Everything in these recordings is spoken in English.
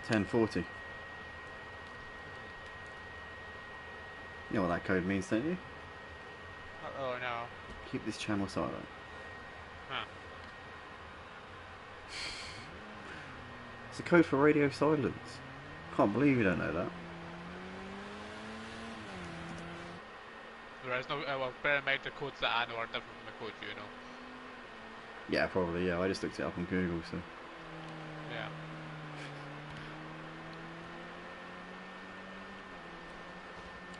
1040. You know what that code means, don't you? Oh no. Keep this channel silent. Huh. It's a code for radio silence. Can't believe you don't know that. There is no. Well, bear in mind the codes that I know are different from the codes you know. Yeah, probably, yeah. I just looked it up on Google, so. Yeah.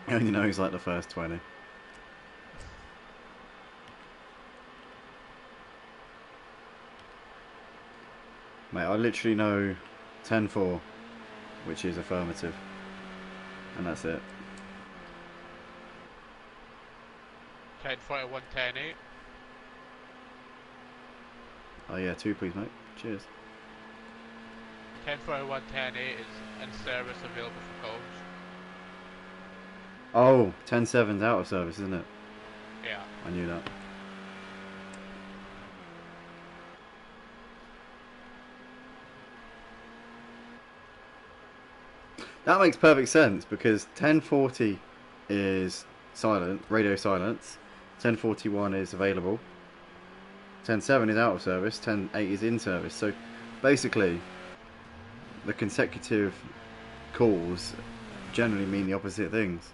I only knows like the first 20. Mate, I literally know 10-4, which is affirmative. And that's it. 1041, 10-8. Oh yeah, 2 please, mate. Cheers. 1041, 10-8 is in service available for calls. Oh, 10-7's out of service, isn't it? Yeah. I knew that. That makes perfect sense because 1040 is silent, radio silence. 1041 is available. 10-7 is out of service. 10-8 is in service. So basically, the consecutive calls generally mean the opposite things.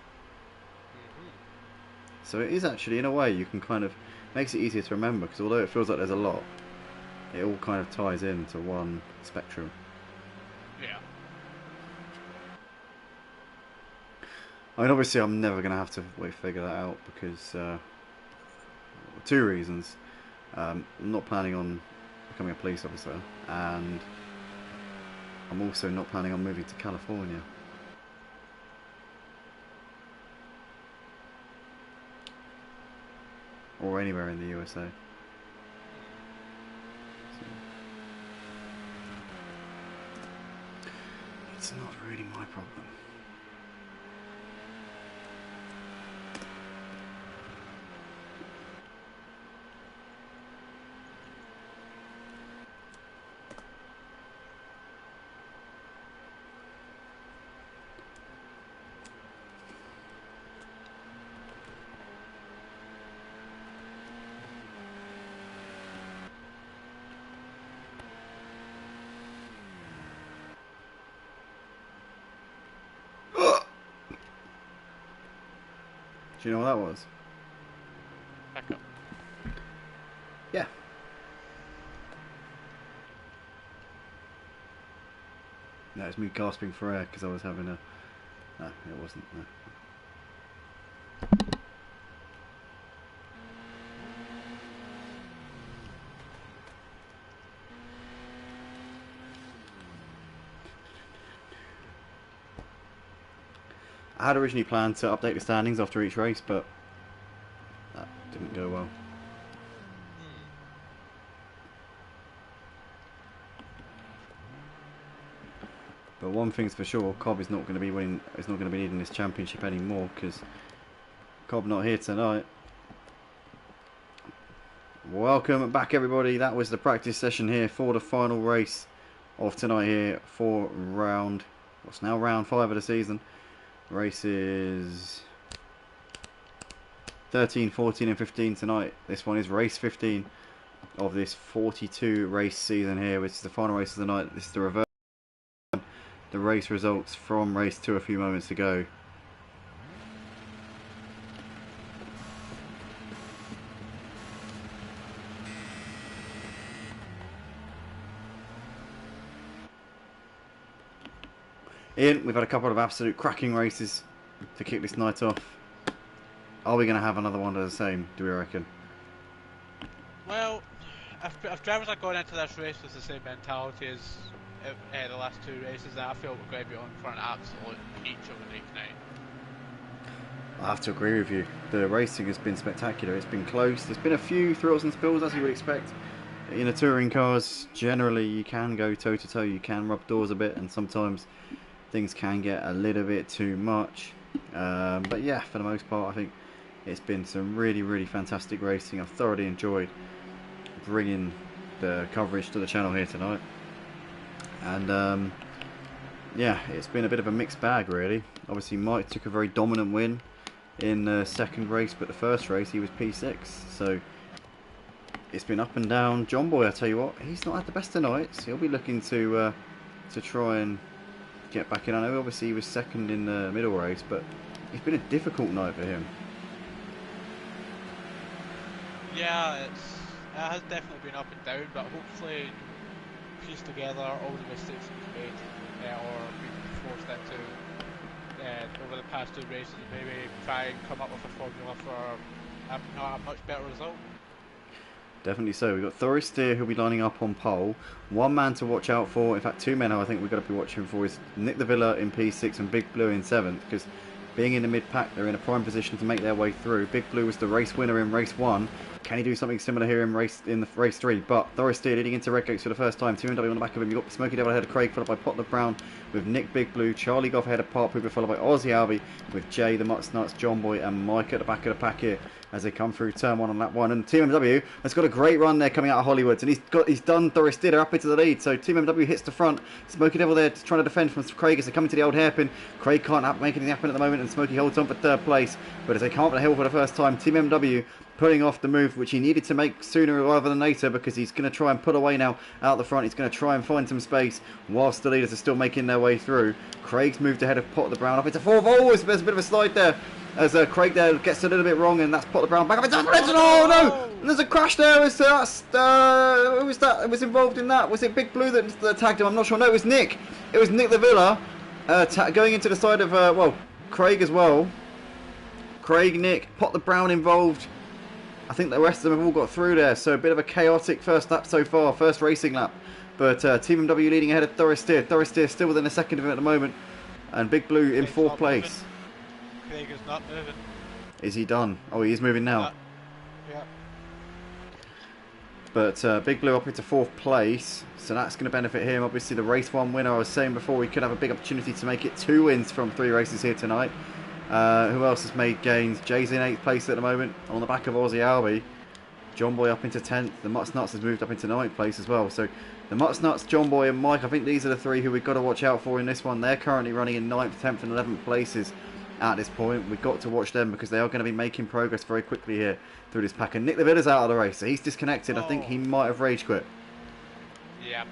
So it is actually, in a way, you can kind of makes it easier to remember because although it feels like there's a lot, it all kind of ties into one spectrum. Yeah. I mean, obviously, I'm never going to have to figure that out because 2 reasons. I'm not planning on becoming a police officer, and I'm also not planning on moving to California. Or anywhere in the USA. So, it's not really my problem. Do you know what that was? Back up. Yeah. No, it's me gasping for air because I was having a... No, it wasn't. No. I had originally planned to update the standings after each race, but that didn't go well. But one thing's for sure, Cobb is not going to be winning. Is not going to be needing this championship anymore because Cobb not here tonight. Welcome back, everybody. That was the practice session here for the final race of tonight here for round. What's now round 5 of the season. Races 13, 14 and 15 tonight. This one is race 15 of this 42 race season here, which is the final race of the night. This is the reverse. The race results from race 2 a few moments ago. Iain, we've had a couple of absolute cracking races to kick this night off. Are we going to have another one of the same, do we reckon? Well, if drivers are going into this race with the same mentality as the last 2 races, then I feel we're going to be on for an absolute peach of a night tonight. I have to agree with you. The racing has been spectacular. It's been close. There's been a few thrills and spills, as you would expect. In the touring cars, generally you can go toe to toe. You can rub doors a bit, and sometimes things can get a little bit too much. But yeah, for the most part, I think it's been some really, really fantastic racing. I've thoroughly enjoyed bringing the coverage to the channel here tonight. And yeah, it's been a bit of a mixed bag really. Obviously Mike took a very dominant win in the second race, but the first race he was P6, so it's been up and down. John Boy, I tell you what, he's not had the best of nights. He'll be looking to try and get back in. I know obviously he was second in the middle race, but it's been a difficult night for him. Yeah, it has definitely been up and down, but hopefully piece together all the mistakes he's made, or been forced into over the past 2 races, and maybe try and come up with a formula for a much better result. Definitely so. We've got Thorister who'll be lining up on pole. One man to watch out for, in fact 2 men I think we've got to be watching for, is Nick the Villa in P6 and Big Blue in 7th, because being in the mid-pack they're in a prime position to make their way through. Big Blue was the race winner in race 1. Can he do something similar here in race 3? But Thorister leading into red gates for the first time. 2MW on the back of him. You've got Smoky Devil ahead of Craig, followed by Potler Brown with Nick Big Blue, Charlie Goff ahead of Pop Hooper, followed by Aussie Albie with Jay, the Mutts Nuts, John Boy and Mike at the back of the pack here as they come through turn 1 on lap 1. And Team MW has got a great run there coming out of Hollywoods, and he's done Thorister up into the lead. So Team MW hits the front. Smoky Devil there trying to defend from Craig as they come into the old hairpin. Craig can't make anything happen at the moment, and Smoky holds on for 3rd place. But as they come up the hill for the first time, Team MW putting off the move which he needed to make sooner rather than later, because he's going to try and pull away now out the front. He's going to try and find some space whilst the leaders are still making their way through. Craig's moved ahead of Pot the Brown up into 4th. Oh, there's a bit of a slide there as Craig there gets a little bit wrong, and that's Pot the Brown back up into Brenton. Oh no! And there's a crash there. Who was that? It was involved in that. Was it Big Blue that tagged him? I'm not sure. No, it was Nick. It was Nick the Villa going into the side of Craig as well. Craig, Nick, Pot the Brown involved. I think the rest of them have all got through there, so a bit of a chaotic first lap so far, first racing lap. But Team MW leading ahead of Thorister. Thorister still within a second of him at the moment, and Big Blue in 4th place. Craig is not moving. Is he done? Oh, he is moving now. Yeah. But Big Blue up into 4th place, so that's going to benefit him. Obviously the race 1 winner, I was saying before, we could have a big opportunity to make it 2 wins from 3 races here tonight. Who else has made gains? Jay's in 8th place at the moment on the back of Aussie Albie. John Boy up into 10th. The Mutts Nuts has moved up into 9th place as well. So the Mutts Nuts, John Boy and Mike, I think these are the 3 who we've got to watch out for in this one. They're currently running in 9th, 10th and 11th places at this point. We've got to watch them because they are going to be making progress very quickly here through this pack. And Nick the Villa's out of the race, so he's disconnected. I think he might have rage quit. Yeah.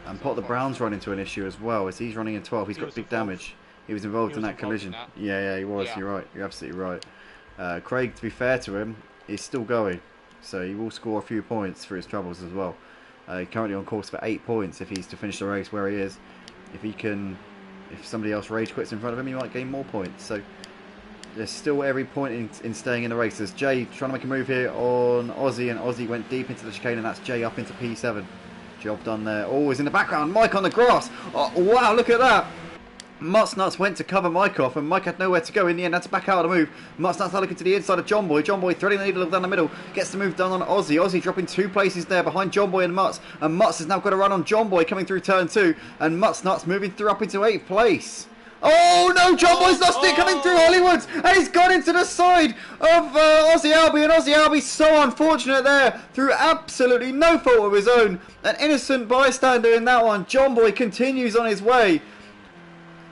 And Pot the Brown's run into an issue as well, as he's running in 12th. He's got big damage. He was involved in that collision. Yeah, he was. Yeah. You're right. You're absolutely right. Craig, to be fair to him, is still going, so he will score a few points for his troubles as well. Currently on course for 8 points if he's to finish the race where he is. If somebody else rage quits in front of him, he might gain more points. So there's still every point in staying in the race. There's Jay trying to make a move here on Aussie, and Aussie went deep into the chicane, and that's Jay up into P7. Job done there. Always in the background. Mike on the grass. Oh, wow, look at that. Mutts Nuts went to cover Mike off, and Mike had nowhere to go. In the end, had to back out of the move. Mutts Nuts now looking to the inside of John Boy. John Boy threading the needle down the middle. Gets the move done on Aussie. Aussie dropping 2 places there behind John Boy and Mutts. And Mutts has now got a run on John Boy coming through turn 2. And Mutts Nuts moving through up into 8th place. Oh no, John Boy's lost it coming through Hollywoods, and he's gone into the side of Aussie Albie, and Aussie Albie so unfortunate there through absolutely no fault of his own. An innocent bystander in that one. John Boy continues on his way.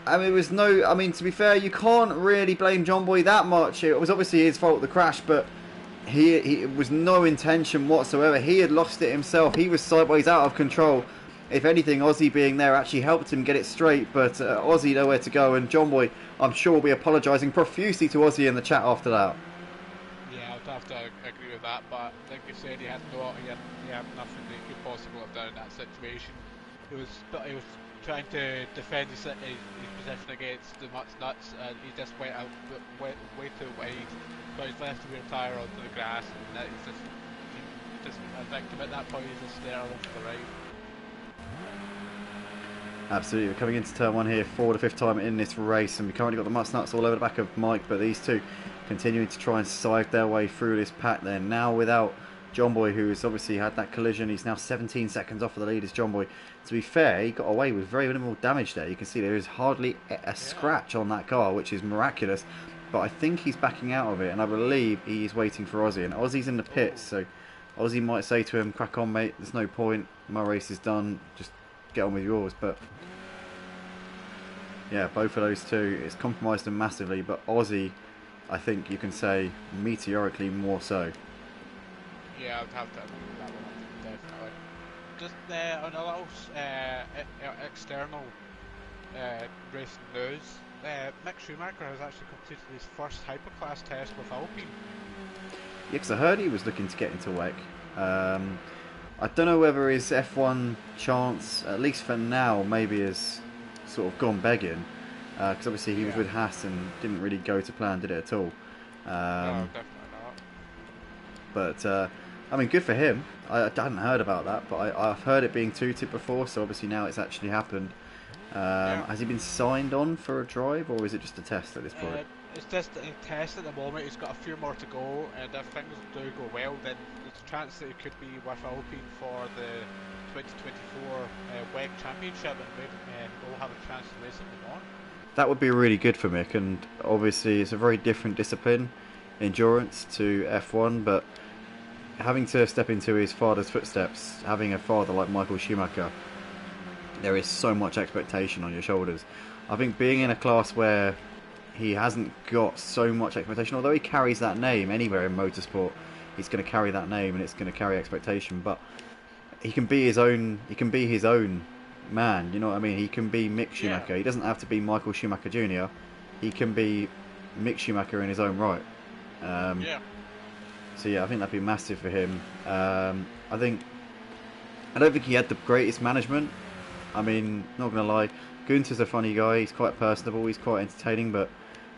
To be fair, you can't really blame John Boy that much. It was obviously his fault, the crash, but it was no intention whatsoever. He had lost it himself. He was sideways out of control. If anything, Aussie being there actually helped him get it straight, but Aussie nowhere to go, and John Boy, I'm sure, will be apologising profusely to Aussie in the chat after that. Yeah, I'd have to agree with that, but like you said, he had nothing that he could possibly have done in that situation. He was trying to defend his position against the Mutts Nuts, and he just went way too wide, got his left rear tyre onto the grass, and that is just a victim at that point. He's just there off to the right. Absolutely, we're coming into turn 1 here for the 5th time in this race, and we've currently got the Mutts Nuts all over the back of Mike, but these two continuing to try and scythe their way through this pack there. Now without John Boy, who has obviously had that collision. He's now 17 seconds off of the lead as John Boy. To be fair, he got away with very minimal damage there. You can see there is hardly a scratch on that car, which is miraculous, but I think he's backing out of it, and I believe he is waiting for Aussie, and Aussie's in the pits, so Ozzy might say to him, crack on mate, there's no point, my race is done, just get on with yours. But yeah, both of those two, it's compromised them massively, but Ozzy, I think you can say meteorically more so. Yeah, I would have to agree with that one, definitely. Just on a little external racing news, Mick Schumacher has actually completed his first hyperclass test with Alpine. Yeah, because I heard he was looking to get into WEC. I don't know whether his F1 chance, at least for now, maybe has sort of gone begging. Because obviously he was with Haas and didn't really go to plan, did it at all? No, definitely not. But, I mean, good for him. I hadn't heard about that, but I've heard it being tooted before, so obviously now it's actually happened. Has he been signed on for a drive, or is it just a test at this point? It's just a test at the moment. He's got a few more to go, and if things do go well, then there's a chance that he could be with Alpine for the 2024 WEG Championship, and maybe we'll have a chance to race him on. That would be really good for Mick, and obviously it's a very different discipline, endurance, to F1, but having to step into his father's footsteps, having a father like Michael Schumacher, there is so much expectation on your shoulders. I think being in a class where he hasn't got so much expectation, although he carries that name anywhere in motorsport, he's going to carry that name and it's going to carry expectation, but he can be his own man, you know what I mean? He can be Mick Schumacher. He doesn't have to be Michael Schumacher Jr. He can be Mick Schumacher in his own right. So yeah, I think that'd be massive for him. I don't think he had the greatest management. I mean, not gonna lie, Gunther's a funny guy. He's quite personable. He's quite entertaining, but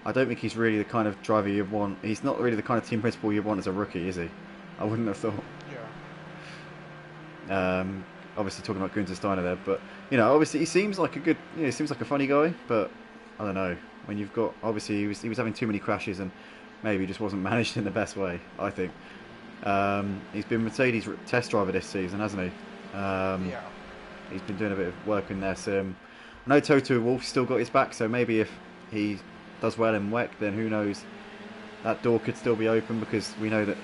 I don't think he's really the kind of driver you'd want. He's not really the kind of team principal you'd want as a rookie, is he? I wouldn't have thought. Yeah. Obviously talking about Gunther Steiner there, but you know, obviously he seems like he seems like a funny guy, but I don't know. When you've got, obviously he was having too many crashes and maybe just wasn't managed in the best way, I think. He's been Mercedes test driver this season, hasn't he? Yeah. He's been doing a bit of work in their sim. I know Toto Wolff's still got his back, so maybe if he does well in WEC, then who knows, that door could still be open, because we know that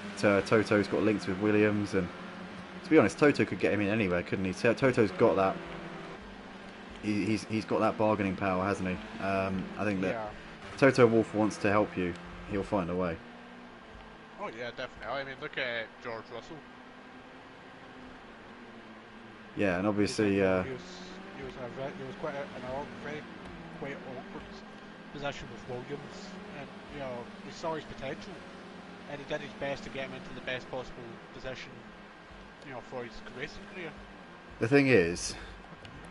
Toto's got links with Williams, and to be honest, Toto could get him in anywhere, couldn't he? Toto's got that. He's got that bargaining power, hasn't he? I think that Toto Wolff wants to help you. He'll find a way. Oh yeah, definitely. I mean, look at George Russell. Yeah, and obviously he was quite in a very quite awkward position with Williams, and you know, he saw his potential, and he did his best to get him into the best possible position, you know, for his racing career. The thing is,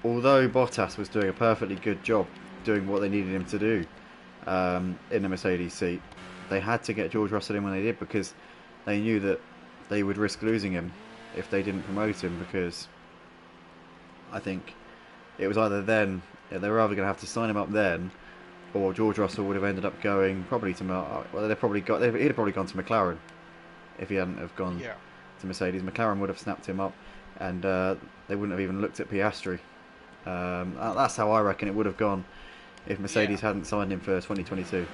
although Bottas was doing a perfectly good job doing what they needed him to do in the Mercedes seat, they had to get George Russell in when they did, because they knew that they would risk losing him if they didn't promote him, because I think it was either then, they were either going to have to sign him up then, or George Russell would have ended up going probably to, he'd have probably gone to McLaren if he hadn't have gone to Mercedes. McLaren would have snapped him up, and they wouldn't have even looked at Piastri. That's how I reckon it would have gone if Mercedes hadn't signed him for 2022.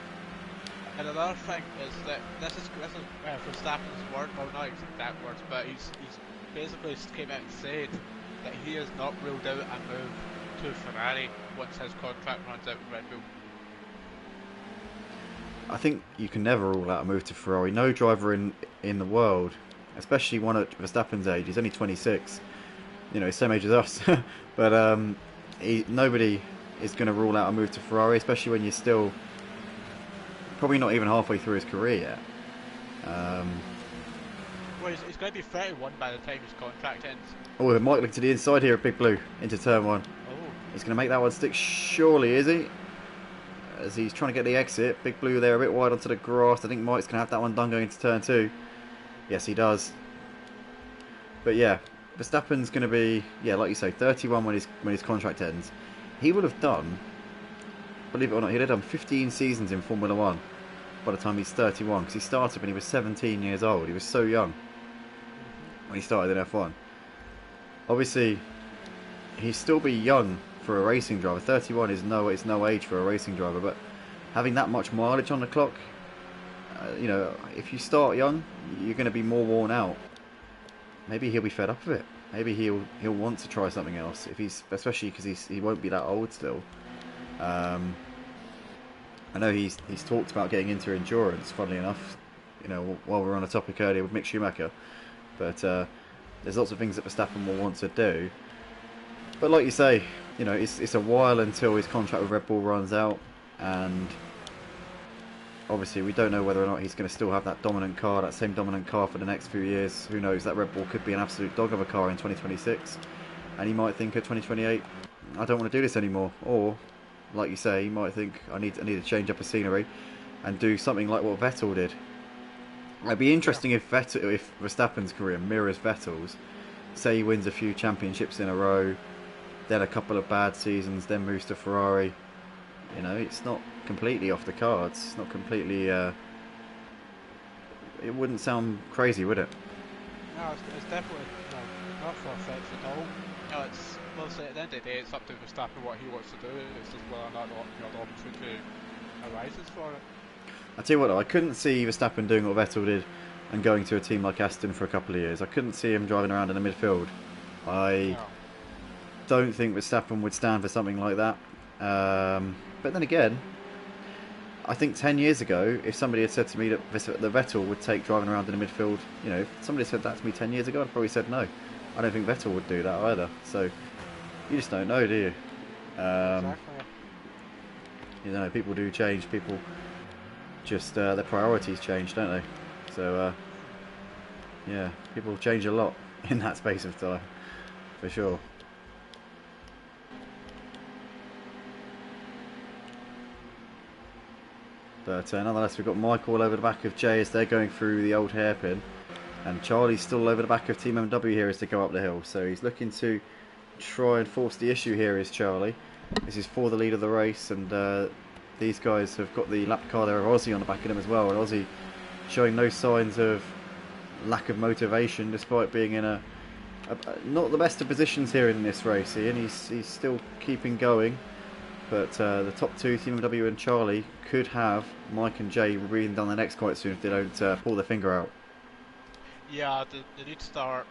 And another thing is that this is Verstappen's word, well not exact words, but he's basically came out and said that he has not ruled out a move to Ferrari once his contract runs out with Red Bull. I think you can never rule out a move to Ferrari. No driver in the world, especially one at Verstappen's age, he's only 26, you know, he's same age as us, but nobody is going to rule out a move to Ferrari, especially when you're still probably not even halfway through his career yet. Well, he's going to be 31 by the time his contract ends. Oh, Mike look to the inside here at Big Blue into turn one. Oh. He's going to make that one stick, surely, is he? As he's trying to get the exit. Big Blue there a bit wide onto the grass. I think Mike's going to have that one done going into turn two. Yes, he does. But yeah, Verstappen's going to be, yeah, like you say, 31 when his contract ends. He would have done, believe it or not, he'd have done 15 seasons in Formula 1 by the time he's 31, because he started when he was 17 years old. He was so young when he started in F1. Obviously, he'd still be young for a racing driver. 31 is no age for a racing driver, but having that much mileage on the clock, you know, if you start young, you're going to be more worn out maybe he'll be fed up of it. Maybe he'll want to try something else, if he's, especially because he won't be that old still. I know he's talked about getting into endurance, funnily enough, you know, while we were on a topic earlier with Mick Schumacher. But there's lots of things that Verstappen will want to do. But like you say, you know, it's a while until his contract with Red Bull runs out, and obviously we don't know whether or not he's going to still have that dominant car, that same dominant car for the next few years. Who knows? That Red Bull could be an absolute dog of a car in 2026, and he might think at 2028, I don't want to do this anymore. Or, like you say, he might think I need to change up the scenery and do something like what Vettel did. It'd be interesting if Verstappen's career mirrors Vettel's. Say he wins a few championships in a row, then a couple of bad seasons, then moves to Ferrari. You know, it's not completely off the cards. It's not completely. It wouldn't sound crazy, would it? No, it's definitely not far-fetched at all. You know, it's mostly at the end of the day, it's up to Verstappen what he wants to do. It's just whether or not the opportunity arises for it. I tell you what, though, I couldn't see Verstappen doing what Vettel did and going to a team like Aston for a couple of years. I couldn't see him driving around in the midfield. I don't think Verstappen would stand for something like that. But then again, I think 10 years ago, if somebody had said to me that Vettel would take driving around in the midfield, you know, if somebody said that to me 10 years ago, I'd probably said no. I don't think Vettel would do that either. So you just don't know, do you? Exactly. You know, people do change. People just their priorities change, don't they? So yeah, people change a lot in that space of time, for sure. But nonetheless, we've got Mike all over the back of Jay as they're going through the old hairpin, and Charlie's still over the back of Team MW here as they go up the hill. So he's looking to try and force the issue here, is Charlie. This is for the lead of the race, and these guys have got the lap car there of Aussie on the back of them as well, and Aussie showing no signs of lack of motivation despite being in a not the best of positions here in this race. Iain, he's still keeping going, but the top two, Team MW and Charlie, could have Mike and Jay breathing down their necks quite soon if they don't pull their finger out. Yeah, they need to start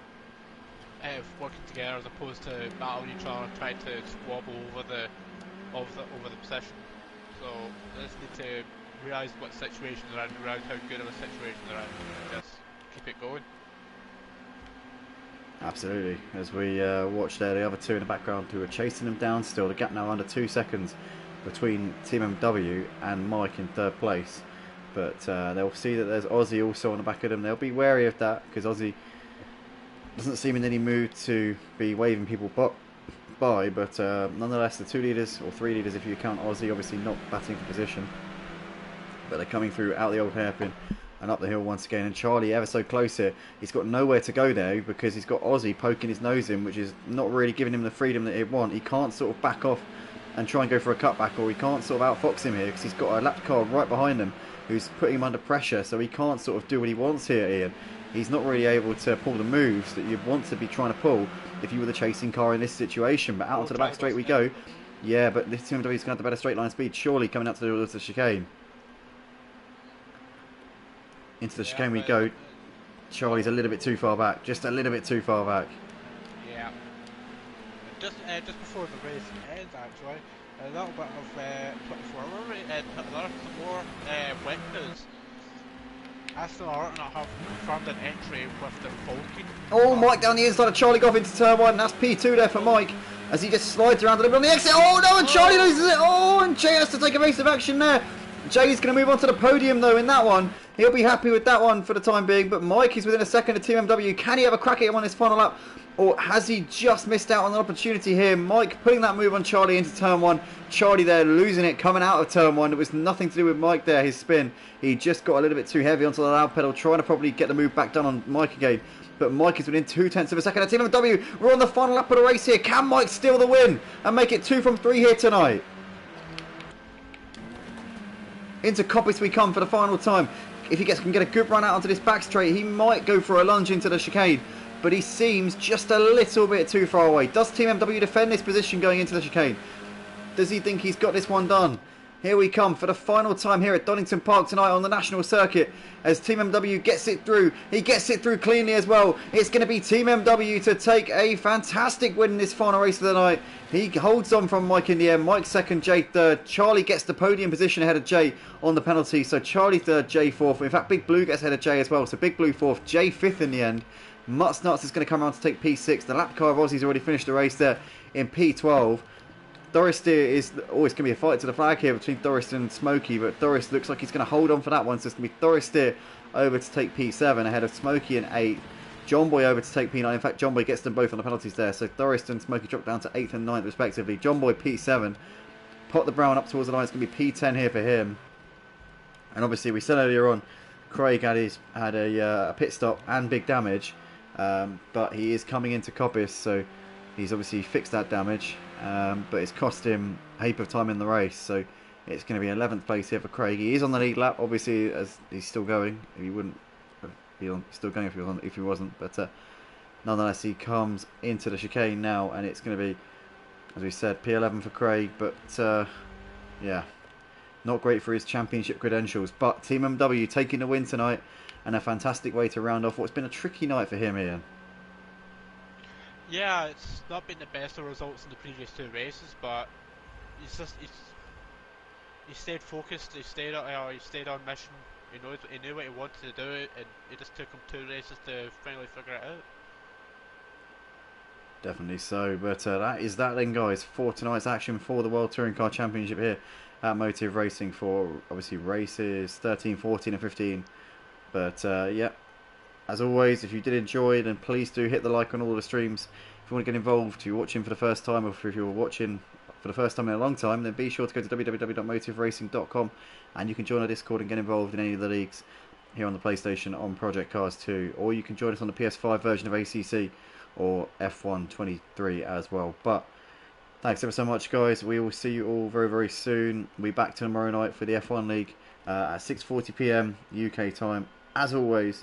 working together as opposed to battling each other and trying to squabble over the position. So they just need to realise what situation they're in, realise how good of a situation they're in, and just keep it going. Absolutely. As we watch there, the other two in the background who are chasing them down still. The gap now under 2 seconds between Team MW and Mike in third place. But they'll see that there's Aussie also on the back of them. They'll be wary of that because Aussie doesn't seem in any mood to be waving people by. But nonetheless, the 2 leaders, or 3 leaders if you count Aussie, obviously not batting for position. But they're coming through out the old hairpin and up the hill once again. And Charlie ever so close here. He's got nowhere to go there because he's got Aussie poking his nose in, which is not really giving him the freedom that he'd want. He can't sort of back off and try and go for a cutback, or he can't sort of outfox him here because he's got a lap car right behind him who's putting him under pressure, so he can't sort of do what he wants here, Iain. He's not really able to pull the moves that you'd want to be trying to pull if you were the chasing car in this situation. But out onto the back straight we go. Yeah, but this Team MW is going to have the better straight line speed, surely, coming out to the chicane. Into the chicane we go. Charlie's a little bit too far back, just a little bit too far back. Yeah. Just before the race ends, actually, a little bit of 24 some more wet news. Aston Martin have confirmed an entry with the Falcon. Oh, Mike down the inside of Charlie Goff into turn 1. That's P2 there for Mike as he just slides around a little bit on the exit. Oh no, and Charlie loses it. Oh, and Jay has to take evasive action there. Jay's going to move on to the podium though in that one. He'll be happy with that one for the time being, but Mike is within a second of Team MW. Can he have a crack at him on his final lap, or has he just missed out on an opportunity here? Mike putting that move on Charlie into turn 1. Charlie there losing it coming out of turn 1. It was nothing to do with Mike there, his spin. He just got a little bit too heavy onto the loud pedal, trying to probably get the move back done on Mike again. But Mike is within 0.2 of a second of Team MW. We're on the final lap of the race here. Can Mike steal the win and make it 2 from 3 here tonight? Into Coppice we come for the final time. If he can get a good run out onto this back straight, he might go for a lunge into the chicane. But he seems just a little bit too far away. Does Team MW defend this position going into the chicane? Does he think he's got this one done? Here we come for the final time here at Donington Park tonight on the national circuit as Team MW gets it through. He gets it through cleanly as well. It's going to be Team MW to take a fantastic win in this final race of the night. He holds on from Mike in the end. Mike second, Jay third. Charlie gets the podium position ahead of Jay on the penalty. So Charlie third, Jay fourth. In fact, Big Blue gets ahead of Jay as well. So Big Blue fourth, Jay fifth in the end. Mutts Nuts is going to come around to take P6. The lap car of Aussie's already finished the race there in P12. Doris is always going to be a fight to the flag here between Doris and Smokey, but Doris looks like he's going to hold on for that one, so it's going to be Doris over to take P7 ahead of Smokey in 8th. John Boy over to take P9. In fact, John Boy gets them both on the penalties there, so Doris and Smokey drop down to 8th and 9th respectively. John Boy P7. Pot the Brown up towards the line. It's going to be P10 here for him. And obviously, we said earlier on, Craig had a pit stop and big damage, but he is coming into Coppice, so he's obviously fixed that damage. But it's cost him a heap of time in the race, so it's going to be 11th place here for Craig. He is on the lead lap, obviously, as he's still going. He wouldn't be still going if he wasn't, but nonetheless, he comes into the chicane now, and it's going to be, as we said, P11 for Craig. But yeah, not great for his championship credentials. But Team MW taking the win tonight, and a fantastic way to round off what's been a tricky night for him, Ian. Yeah, it's not been the best of results in the previous 2 races, but he stayed focused. He stayed on mission. He knew what he wanted to do, and it just took him 2 races to finally figure it out. Definitely so. But that is that then, guys, for tonight's action for the World Touring Car Championship here at Motive Racing for obviously races 13, 14, and 15. But yeah. As always, if you did enjoy, then please do hit the like on all the streams. If you want to get involved, if you're watching for the first time, or if you're watching for the first time in a long time, then be sure to go to www.motiveracing.com and you can join our Discord and get involved in any of the leagues here on the PlayStation on Project Cars 2. Or you can join us on the PS5 version of ACC or F1 23 as well. But thanks ever so much, guys. We will see you all very, very soon. We'll be back tomorrow night for the F1 League at 6:40 PM UK time, as always.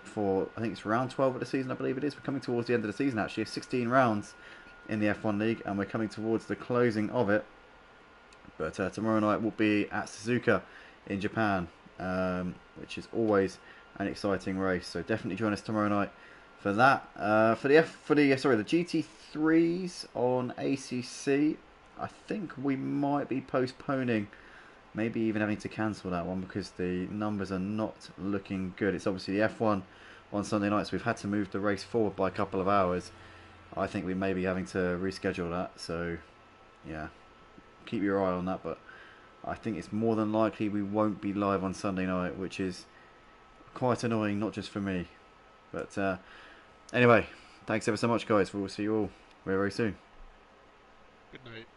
For I think it's round 12 of the season, I believe it is. We're coming towards the end of the season actually. 16 rounds in the F1 League, and we're coming towards the closing of it. But tomorrow night will be at Suzuka in Japan, which is always an exciting race. So definitely join us tomorrow night for that. For the GT3s on ACC, I think we might be postponing. Maybe even having to cancel that one because the numbers are not looking good. It's obviously the F1 on Sunday night, so we've had to move the race forward by a couple of hours. I think we may be having to reschedule that, so yeah, keep your eye on that. But I think it's more than likely we won't be live on Sunday night, which is quite annoying, not just for me. But anyway, thanks ever so much, guys. We'll see you all very, very soon. Good night.